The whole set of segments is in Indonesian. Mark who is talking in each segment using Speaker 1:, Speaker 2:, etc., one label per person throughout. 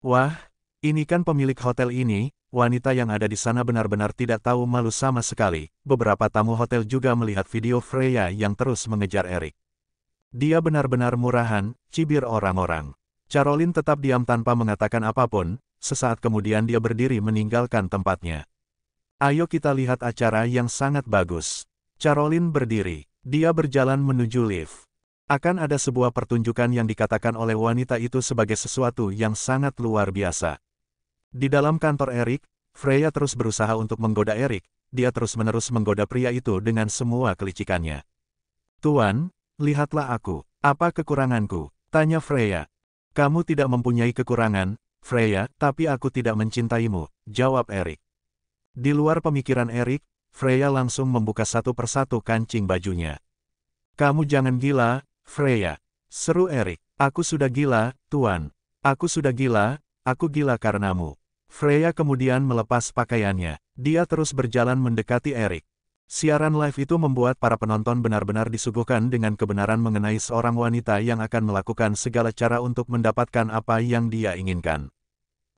Speaker 1: Wah, ini kan pemilik hotel ini. Wanita yang ada di sana benar-benar tidak tahu malu sama sekali. Beberapa tamu hotel juga melihat video Freya yang terus mengejar Erik. Dia benar-benar murahan, cibir orang-orang. Caroline tetap diam tanpa mengatakan apapun. Sesaat kemudian dia berdiri meninggalkan tempatnya. Ayo kita lihat acara yang sangat bagus. Caroline berdiri. Dia berjalan menuju lift. Akan ada sebuah pertunjukan yang dikatakan oleh wanita itu sebagai sesuatu yang sangat luar biasa. Di dalam kantor Erik, Freya terus berusaha untuk menggoda Erik. Dia terus-menerus menggoda pria itu dengan semua kelicikannya. Tuan, lihatlah aku. Apa kekuranganku? Tanya Freya. Kamu tidak mempunyai kekurangan, Freya, tapi aku tidak mencintaimu, jawab Erik. Di luar pemikiran Erik, Freya langsung membuka satu persatu kancing bajunya. Kamu jangan gila, Freya, seru Erik. Aku sudah gila, Tuan. Aku sudah gila, aku gila karenamu. Freya kemudian melepas pakaiannya. Dia terus berjalan mendekati Erik. Siaran live itu membuat para penonton benar-benar disuguhkan dengan kebenaran mengenai seorang wanita yang akan melakukan segala cara untuk mendapatkan apa yang dia inginkan.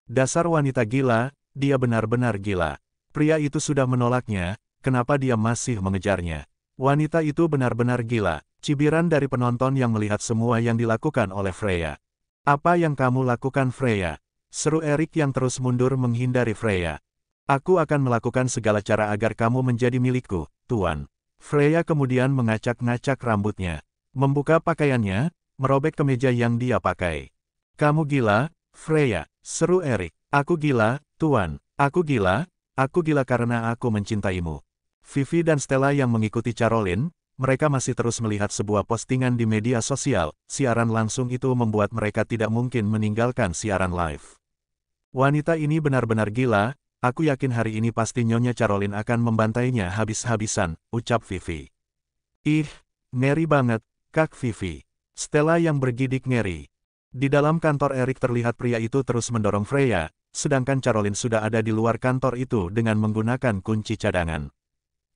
Speaker 1: Dasar wanita gila, dia benar-benar gila. Pria itu sudah menolaknya, kenapa dia masih mengejarnya? Wanita itu benar-benar gila. Cibiran dari penonton yang melihat semua yang dilakukan oleh Freya. Apa yang kamu lakukan, Freya? Seru Erik yang terus mundur menghindari Freya. Aku akan melakukan segala cara agar kamu menjadi milikku, Tuan. Freya kemudian mengacak-ngacak rambutnya. Membuka pakaiannya, merobek kemeja yang dia pakai. Kamu gila, Freya, seru Erik. Aku gila, Tuan. Aku gila karena aku mencintaimu. Vivi dan Stella yang mengikuti Caroline, mereka masih terus melihat sebuah postingan di media sosial. Siaran langsung itu membuat mereka tidak mungkin meninggalkan siaran live. Wanita ini benar-benar gila, aku yakin hari ini pasti Nyonya Caroline akan membantainya habis-habisan, ucap Vivi. Ih, ngeri banget, Kak Vivi. Stella yang bergidik ngeri. Di dalam kantor Erik terlihat pria itu terus mendorong Freya, sedangkan Caroline sudah ada di luar kantor itu dengan menggunakan kunci cadangan.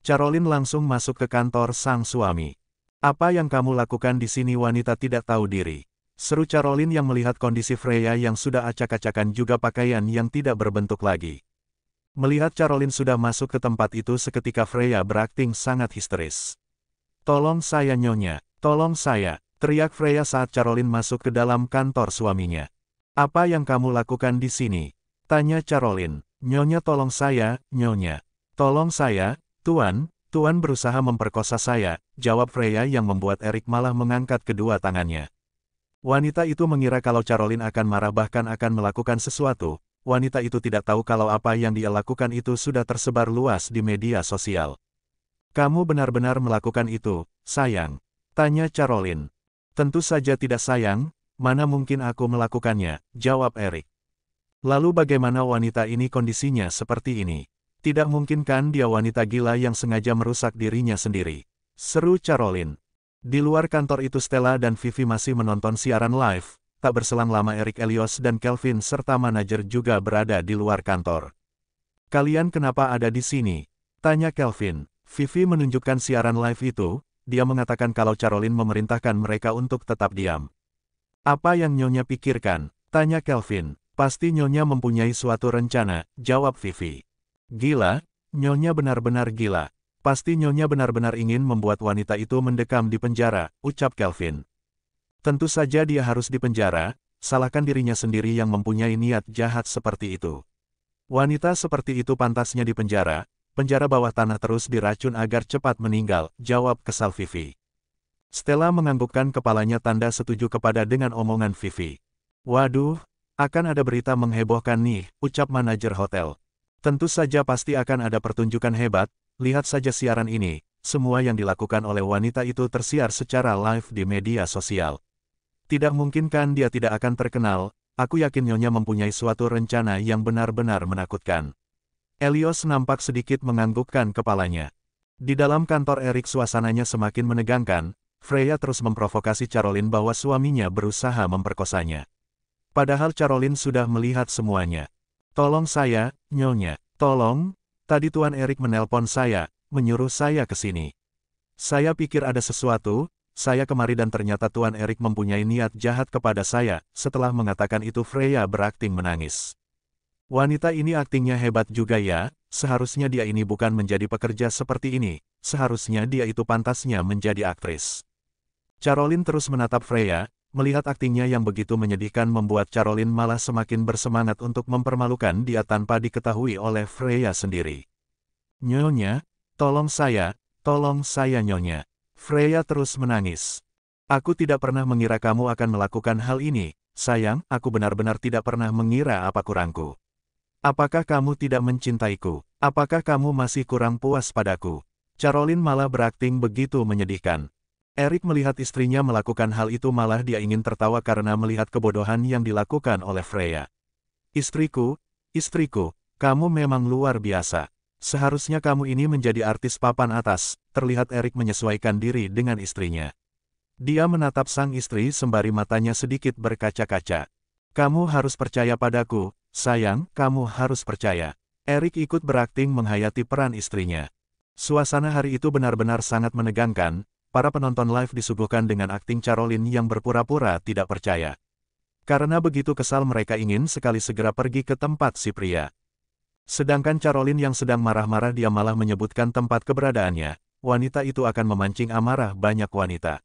Speaker 1: Caroline langsung masuk ke kantor sang suami. Apa yang kamu lakukan di sini? Wanita tidak tahu diri. Seru Caroline yang melihat kondisi Freya yang sudah acak-acakan juga pakaian yang tidak berbentuk lagi. Melihat Caroline sudah masuk ke tempat itu seketika Freya berakting sangat histeris. Tolong saya Nyonya, tolong saya, teriak Freya saat Caroline masuk ke dalam kantor suaminya. Apa yang kamu lakukan di sini? Tanya Caroline. Nyonya tolong saya, Nyonya. Tolong saya, Tuan, Tuan berusaha memperkosa saya, jawab Freya yang membuat Erik malah mengangkat kedua tangannya. Wanita itu mengira kalau Caroline akan marah bahkan akan melakukan sesuatu. Wanita itu tidak tahu kalau apa yang dia lakukan itu sudah tersebar luas di media sosial. Kamu benar-benar melakukan itu, sayang? Tanya Caroline. Tentu saja tidak sayang, mana mungkin aku melakukannya, jawab Erik. Lalu bagaimana wanita ini kondisinya seperti ini? Tidak mungkin kan dia wanita gila yang sengaja merusak dirinya sendiri. Seru Caroline. Di luar kantor itu Stella dan Vivi masih menonton siaran live. Tak berselang lama Erik Elios dan Kelvin serta manajer juga berada di luar kantor. Kalian kenapa ada di sini? Tanya Kelvin. Vivi menunjukkan siaran live itu. Dia mengatakan kalau Caroline memerintahkan mereka untuk tetap diam. Apa yang Nyonya pikirkan? Tanya Kelvin. Pasti Nyonya mempunyai suatu rencana, jawab Vivi. Gila, Nyonya benar-benar gila. Pasti Nyonya benar-benar ingin membuat wanita itu mendekam di penjara, ucap Kelvin. Tentu saja dia harus dipenjara, salahkan dirinya sendiri yang mempunyai niat jahat seperti itu. Wanita seperti itu pantasnya dipenjara, penjara bawah tanah terus diracun agar cepat meninggal, jawab kesal Vivi. Stella menganggukkan kepalanya tanda setuju kepada dengan omongan Vivi. Waduh, akan ada berita menghebohkan nih, ucap manajer hotel. Tentu saja pasti akan ada pertunjukan hebat. Lihat saja siaran ini, semua yang dilakukan oleh wanita itu tersiar secara live di media sosial. Tidak mungkin kan dia tidak akan terkenal, aku yakin Nyonya mempunyai suatu rencana yang benar-benar menakutkan. Elios nampak sedikit menganggukkan kepalanya. Di dalam kantor Erik suasananya semakin menegangkan, Freya terus memprovokasi Caroline bahwa suaminya berusaha memperkosanya. Padahal Caroline sudah melihat semuanya. Tolong saya, Nyonya, tolong. Tadi Tuan Erik menelpon saya, menyuruh saya ke sini. Saya pikir ada sesuatu, saya kemari dan ternyata Tuan Erik mempunyai niat jahat kepada saya." Setelah mengatakan itu Freya berakting menangis. "Wanita ini aktingnya hebat juga ya, seharusnya dia ini bukan menjadi pekerja seperti ini, seharusnya dia itu pantasnya menjadi aktris." Caroline terus menatap Freya, melihat aktingnya yang begitu menyedihkan membuat Caroline malah semakin bersemangat untuk mempermalukan dia tanpa diketahui oleh Freya sendiri. "Nyonya, tolong saya Nyonya." Freya terus menangis. "Aku tidak pernah mengira kamu akan melakukan hal ini, sayang, aku benar-benar tidak pernah mengira apa kurangku. Apakah kamu tidak mencintaiku? Apakah kamu masih kurang puas padaku?" Caroline malah berakting begitu menyedihkan. Erik melihat istrinya melakukan hal itu malah dia ingin tertawa karena melihat kebodohan yang dilakukan oleh Freya. Istriku, kamu memang luar biasa. Seharusnya kamu ini menjadi artis papan atas." Terlihat Erik menyesuaikan diri dengan istrinya. Dia menatap sang istri sembari matanya sedikit berkaca-kaca. "Kamu harus percaya padaku, sayang, kamu harus percaya." Erik ikut berakting menghayati peran istrinya. Suasana hari itu benar-benar sangat menegangkan. Para penonton live disuguhkan dengan akting Caroline yang berpura-pura tidak percaya. Karena begitu kesal mereka ingin sekali segera pergi ke tempat si pria. Sedangkan Caroline yang sedang marah-marah dia malah menyebutkan tempat keberadaannya. Wanita itu akan memancing amarah banyak wanita.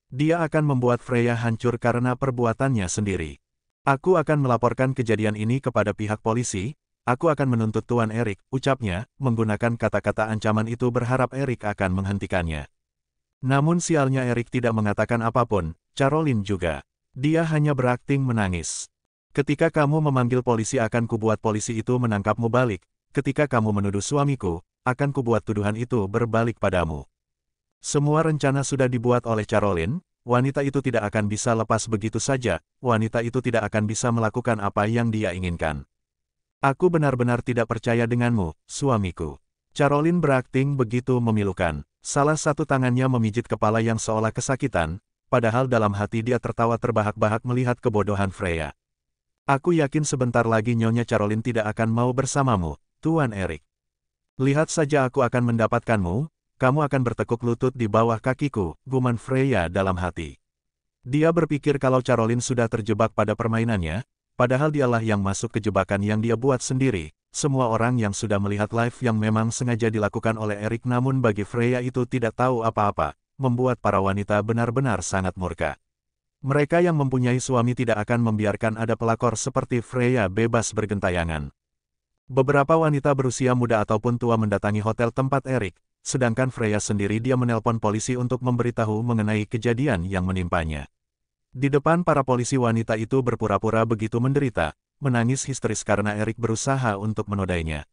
Speaker 1: Dia akan membuat Freya hancur karena perbuatannya sendiri. "Aku akan melaporkan kejadian ini kepada pihak polisi. Aku akan menuntut Tuan Erik," ucapnya, menggunakan kata-kata ancaman itu berharap Erik akan menghentikannya. Namun sialnya Erik tidak mengatakan apapun, Caroline juga. Dia hanya berakting menangis. "Ketika kamu memanggil polisi akan kubuat polisi itu menangkapmu balik. Ketika kamu menuduh suamiku, akan kubuat tuduhan itu berbalik padamu." Semua rencana sudah dibuat oleh Caroline, wanita itu tidak akan bisa lepas begitu saja, wanita itu tidak akan bisa melakukan apa yang dia inginkan. "Aku benar-benar tidak percaya denganmu, suamiku." Caroline berakting begitu memilukan. Salah satu tangannya memijit kepala yang seolah kesakitan, padahal dalam hati dia tertawa terbahak-bahak melihat kebodohan Freya. "Aku yakin sebentar lagi Nyonya Caroline tidak akan mau bersamamu, Tuan Erik. Lihat saja aku akan mendapatkanmu, kamu akan bertekuk lutut di bawah kakiku," gumam Freya dalam hati. Dia berpikir kalau Caroline sudah terjebak pada permainannya, padahal dialah yang masuk ke jebakan yang dia buat sendiri. Semua orang yang sudah melihat live yang memang sengaja dilakukan oleh Erik namun bagi Freya itu tidak tahu apa-apa, membuat para wanita benar-benar sangat murka. Mereka yang mempunyai suami tidak akan membiarkan ada pelakor seperti Freya bebas bergentayangan. Beberapa wanita berusia muda ataupun tua mendatangi hotel tempat Erik, sedangkan Freya sendiri dia menelpon polisi untuk memberitahu mengenai kejadian yang menimpanya. Di depan para polisi wanita itu berpura-pura begitu menderita, menangis histeris karena Erik berusaha untuk menodainya.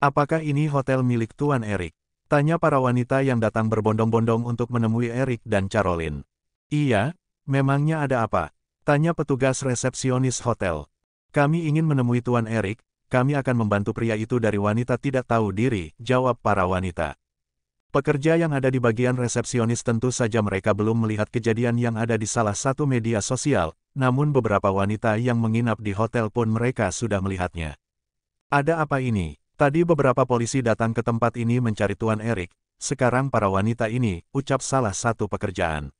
Speaker 1: "Apakah ini hotel milik Tuan Erik?" tanya para wanita yang datang berbondong-bondong untuk menemui Erik dan Caroline. "Iya, memangnya ada apa?" tanya petugas resepsionis hotel. "Kami ingin menemui Tuan Erik, kami akan membantu pria itu dari wanita tidak tahu diri," jawab para wanita. Pekerja yang ada di bagian resepsionis tentu saja mereka belum melihat kejadian yang ada di salah satu media sosial, namun beberapa wanita yang menginap di hotel pun mereka sudah melihatnya. "Ada apa ini? Tadi beberapa polisi datang ke tempat ini mencari Tuan Erik, sekarang para wanita ini," ucap salah satu pekerjaan.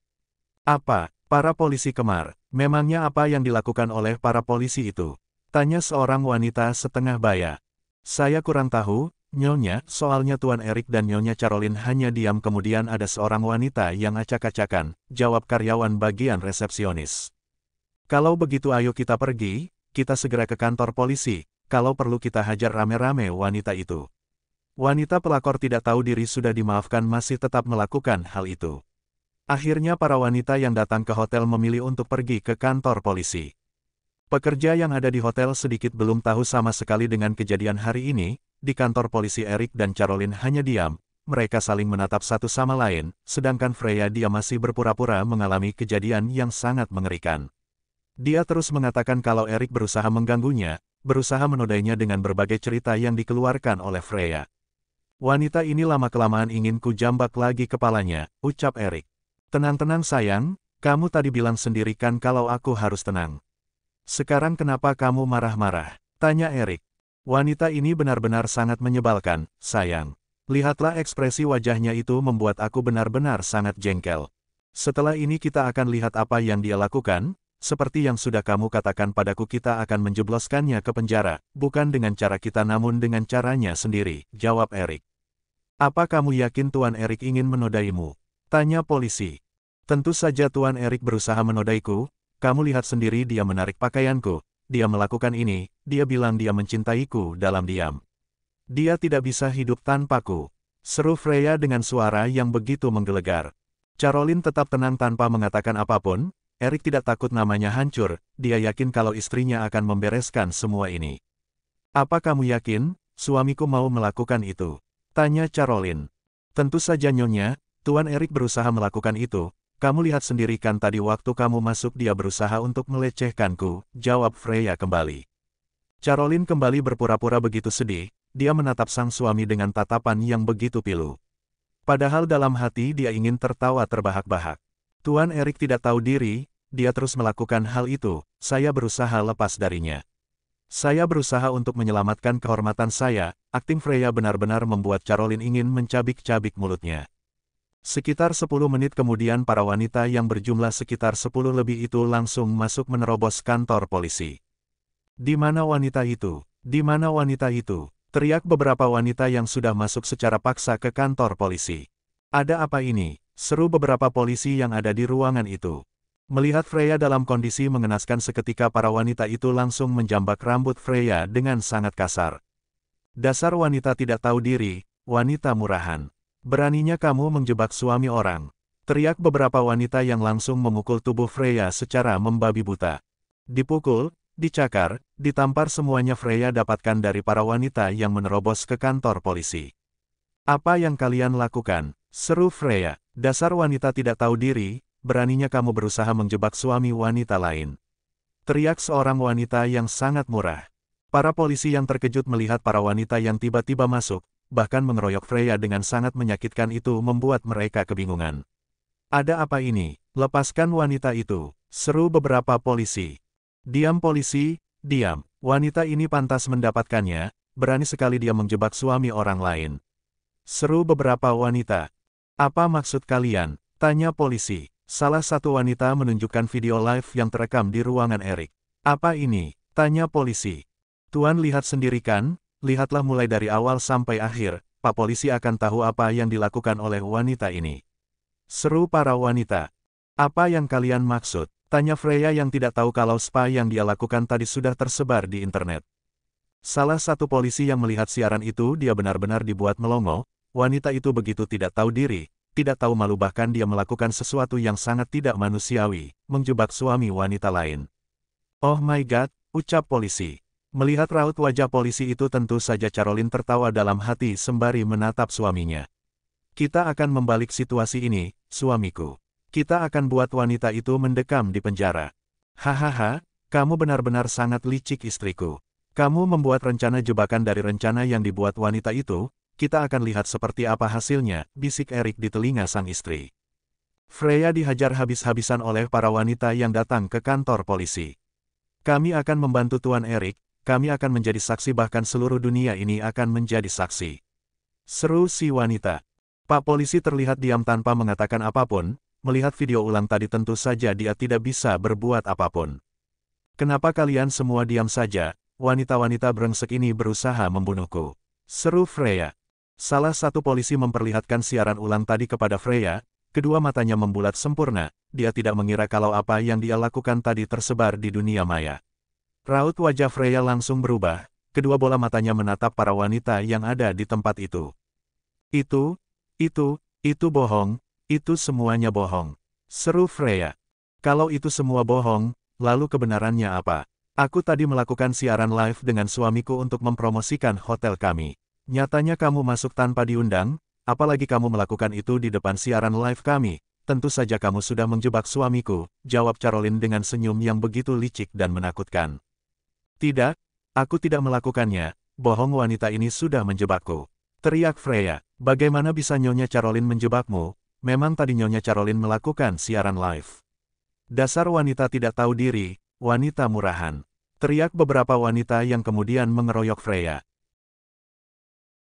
Speaker 1: "Apa? Para polisi kemar? Memangnya apa yang dilakukan oleh para polisi itu?" tanya seorang wanita setengah baya. "Saya kurang tahu, Nyonya, soalnya Tuan Erik dan Nyonya Caroline hanya diam kemudian ada seorang wanita yang acak-acakan," jawab karyawan bagian resepsionis. "Kalau begitu ayo kita pergi, kita segera ke kantor polisi, kalau perlu kita hajar rame-rame wanita itu." Wanita pelakor tidak tahu diri sudah dimaafkan masih tetap melakukan hal itu. Akhirnya para wanita yang datang ke hotel memilih untuk pergi ke kantor polisi. Pekerja yang ada di hotel sedikit belum tahu sama sekali dengan kejadian hari ini. Di kantor polisi Erik dan Caroline hanya diam, mereka saling menatap satu sama lain, sedangkan Freya dia masih berpura-pura mengalami kejadian yang sangat mengerikan. Dia terus mengatakan kalau Erik berusaha mengganggunya, berusaha menodainya dengan berbagai cerita yang dikeluarkan oleh Freya. "Wanita ini lama-kelamaan ingin ku jambak lagi kepalanya," ucap Erik. "Tenang-tenang sayang, kamu tadi bilang sendiri kan kalau aku harus tenang. Sekarang kenapa kamu marah-marah?" tanya Erik. "Wanita ini benar-benar sangat menyebalkan, sayang. Lihatlah ekspresi wajahnya itu membuat aku benar-benar sangat jengkel. Setelah ini kita akan lihat apa yang dia lakukan, seperti yang sudah kamu katakan padaku kita akan menjebloskannya ke penjara, bukan dengan cara kita namun dengan caranya sendiri, jawab Erik. Apa kamu yakin Tuan Erik ingin menodaimu? Tanya polisi. Tentu saja Tuan Erik berusaha menodaiku, kamu lihat sendiri dia menarik pakaianku, dia melakukan ini, dia bilang dia mencintaiku dalam diam. Dia tidak bisa hidup tanpaku, seru Freya dengan suara yang begitu menggelegar. Caroline tetap tenang tanpa mengatakan apapun, Erik tidak takut namanya hancur, dia yakin kalau istrinya akan membereskan semua ini. Apa kamu yakin, suamiku mau melakukan itu? Tanya Caroline. Tentu saja Nyonya, Tuan Erik berusaha melakukan itu, kamu lihat sendiri kan tadi waktu kamu masuk dia berusaha untuk melecehkanku, jawab Freya kembali. Caroline kembali berpura-pura begitu sedih, dia menatap sang suami dengan tatapan yang begitu pilu. Padahal dalam hati dia ingin tertawa terbahak-bahak. Tuan Erik tidak tahu diri, dia terus melakukan hal itu, saya berusaha lepas darinya. Saya berusaha untuk menyelamatkan kehormatan saya, akting Freya benar-benar membuat Caroline ingin mencabik-cabik mulutnya. Sekitar 10 menit kemudian para wanita yang berjumlah sekitar 10 lebih itu langsung masuk menerobos kantor polisi. Di mana wanita itu? Di mana wanita itu? Teriak beberapa wanita yang sudah masuk secara paksa ke kantor polisi. Ada apa ini? Seru beberapa polisi yang ada di ruangan itu. Melihat Freya dalam kondisi mengenaskan seketika para wanita itu langsung menjambak rambut Freya dengan sangat kasar. Dasar wanita tidak tahu diri, wanita murahan. Beraninya kamu menjebak suami orang. Teriak beberapa wanita yang langsung memukul tubuh Freya secara membabi buta. Dipukul, dicakar, ditampar semuanya Freya dapatkan dari para wanita yang menerobos ke kantor polisi. Apa yang kalian lakukan? Seru Freya. Dasar wanita tidak tahu diri, beraninya kamu berusaha menjebak suami wanita lain. Teriak seorang wanita yang sangat murah. Para polisi yang terkejut melihat para wanita yang tiba-tiba masuk, bahkan mengeroyok Freya dengan sangat menyakitkan itu membuat mereka kebingungan. Ada apa ini? Lepaskan wanita itu. Seru beberapa polisi. Diam polisi, diam. Wanita ini pantas mendapatkannya, berani sekali dia menjebak suami orang lain. Seru beberapa wanita. Apa maksud kalian? Tanya polisi. Salah satu wanita menunjukkan video live yang terekam di ruangan Erik. Apa ini? Tanya polisi. Tuan lihat sendiri kan? Lihatlah mulai dari awal sampai akhir, Pak Polisi akan tahu apa yang dilakukan oleh wanita ini. Seru para wanita. Apa yang kalian maksud? Tanya Freya yang tidak tahu kalau spa yang dia lakukan tadi sudah tersebar di internet. Salah satu polisi yang melihat siaran itu dia benar-benar dibuat melongo, wanita itu begitu tidak tahu diri, tidak tahu malu bahkan dia melakukan sesuatu yang sangat tidak manusiawi, menjebak suami wanita lain. Oh my god, ucap polisi. Melihat raut wajah polisi itu tentu saja Caroline tertawa dalam hati sembari menatap suaminya. Kita akan membalik situasi ini, suamiku. Kita akan buat wanita itu mendekam di penjara. Hahaha, kamu benar-benar sangat licik istriku. Kamu membuat rencana jebakan dari rencana yang dibuat wanita itu, kita akan lihat seperti apa hasilnya, bisik Erik di telinga sang istri. Freya dihajar habis-habisan oleh para wanita yang datang ke kantor polisi. Kami akan membantu Tuan Erik, kami akan menjadi saksi bahkan seluruh dunia ini akan menjadi saksi. Seru si wanita. Pak polisi terlihat diam tanpa mengatakan apapun. Melihat video ulang tadi tentu saja dia tidak bisa berbuat apapun. Kenapa kalian semua diam saja? Wanita-wanita brengsek ini berusaha membunuhku. Seru Freya. Salah satu polisi memperlihatkan siaran ulang tadi kepada Freya, kedua matanya membulat sempurna, dia tidak mengira kalau apa yang dia lakukan tadi tersebar di dunia maya. Raut wajah Freya langsung berubah, kedua bola matanya menatap para wanita yang ada di tempat itu. Itu bohong. Itu semuanya bohong. Seru Freya. Kalau itu semua bohong, lalu kebenarannya apa? Aku tadi melakukan siaran live dengan suamiku untuk mempromosikan hotel kami. Nyatanya kamu masuk tanpa diundang, apalagi kamu melakukan itu di depan siaran live kami. Tentu saja kamu sudah menjebak suamiku, jawab Caroline dengan senyum yang begitu licik dan menakutkan. Tidak, aku tidak melakukannya, bohong wanita ini sudah menjebakku. Teriak Freya, bagaimana bisa Nyonya Caroline menjebakmu? Memang tadi Nyonya Caroline melakukan siaran live. Dasar wanita tidak tahu diri, wanita murahan. Teriak beberapa wanita yang kemudian mengeroyok Freya.